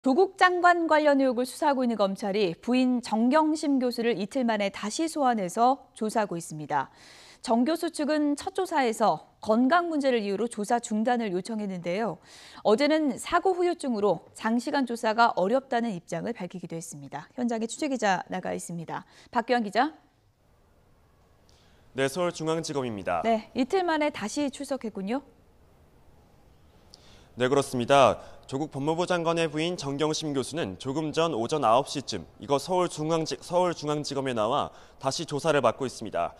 조국 장관 관련 의혹을 수사하고 있는 검찰이 부인 정경심 교수를 이틀 만에 다시 소환해서 조사하고 있습니다. 정 교수 측은 첫 조사에서 건강 문제를 이유로 조사 중단을 요청했는데요. 어제는 사고 후유증으로 장시간 조사가 어렵다는 입장을 밝히기도 했습니다. 현장에 취재기자 나가 있습니다. 박규환 기자. 네, 서울중앙지검입니다. 네, 이틀 만에 다시 출석했군요. 네, 그렇습니다. 조국 법무부 장관의 부인 정경심 교수는 조금 전 오전 9시쯤 이곳 서울중앙지검에 나와 다시 조사를 받고 있습니다.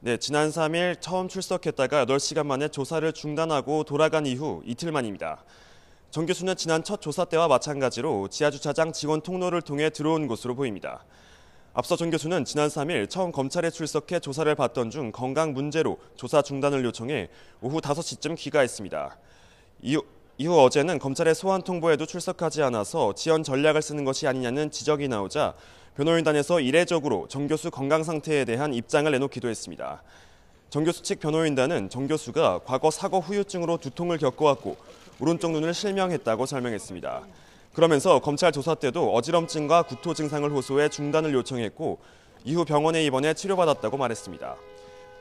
네, 지난 3일 처음 출석했다가 8시간 만에 조사를 중단하고 돌아간 이후 이틀 만입니다. 정 교수는 지난 첫 조사 때와 마찬가지로 지하주차장 지원 통로를 통해 들어온 것으로 보입니다. 앞서 정 교수는 지난 3일 처음 검찰에 출석해 조사를 받던 중 건강 문제로 조사 중단을 요청해 오후 5시쯤 귀가했습니다. 이후 어제는 검찰의 소환 통보에도 출석하지 않아서 지연 전략을 쓰는 것이 아니냐는 지적이 나오자 변호인단에서 이례적으로 정 교수 건강 상태에 대한 입장을 내놓기도 했습니다. 정 교수 측 변호인단은 정 교수가 과거 사고 후유증으로 두통을 겪어왔고 오른쪽 눈을 실명했다고 설명했습니다. 그러면서 검찰 조사 때도 어지럼증과 구토 증상을 호소해 중단을 요청했고 이후 병원에 입원해 치료받았다고 말했습니다.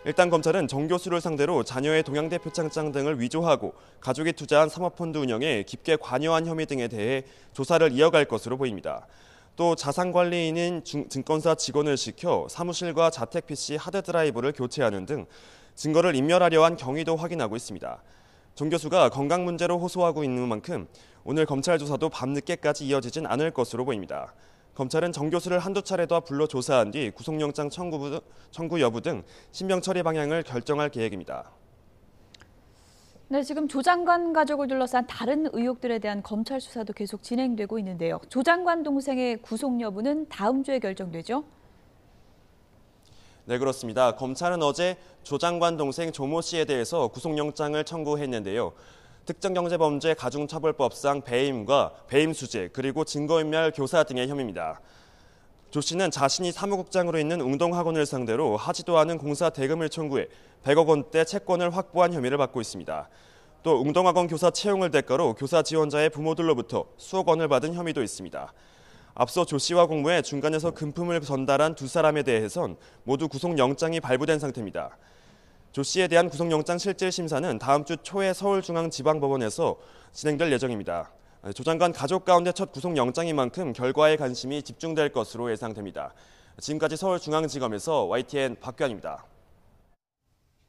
일단 검찰은 정 교수를 상대로 자녀의 동양대 표창장 등을 위조하고 가족이 투자한 사모펀드 운영에 깊게 관여한 혐의 등에 대해 조사를 이어갈 것으로 보입니다. 또 자산관리인인 증권사 직원을 시켜 사무실과 자택 PC 하드드라이브를 교체하는 등 증거를 인멸하려 한 경위도 확인하고 있습니다. 정 교수가 건강 문제로 호소하고 있는 만큼 오늘 검찰 조사도 밤늦게까지 이어지진 않을 것으로 보입니다. 검찰은 정 교수를 한두 차례 더 불러 조사한 뒤 구속영장 청구 여부 등 신병 처리 방향을 결정할 계획입니다. 네, 지금 조 장관 가족을 둘러싼 다른 의혹들에 대한 검찰 수사도 계속 진행되고 있는데요. 조 장관 동생의 구속 여부는 다음 주에 결정되죠? 네, 그렇습니다. 검찰은 어제 조 장관 동생 조모 씨에 대해서 구속영장을 청구했는데요. 특정경제범죄 가중처벌법상 배임과 배임수재 그리고 증거인멸 교사 등의 혐의입니다. 조 씨는 자신이 사무국장으로 있는 웅동학원을 상대로 하지도 않은 공사 대금을 청구해 100억 원대 채권을 확보한 혐의를 받고 있습니다. 또 웅동학원 교사 채용을 대가로 교사 지원자의 부모들로부터 수억 원을 받은 혐의도 있습니다. 앞서 조 씨와 공모해 중간에서 금품을 전달한 두 사람에 대해선 모두 구속영장이 발부된 상태입니다. 조 씨에 대한 구속영장 실질 심사는 다음 주 초에 서울중앙지방법원에서 진행될 예정입니다. 조 장관 가족 가운데 첫 구속영장인 만큼 결과에 관심이 집중될 것으로 예상됩니다. 지금까지 서울중앙지검에서 YTN 박규환입니다.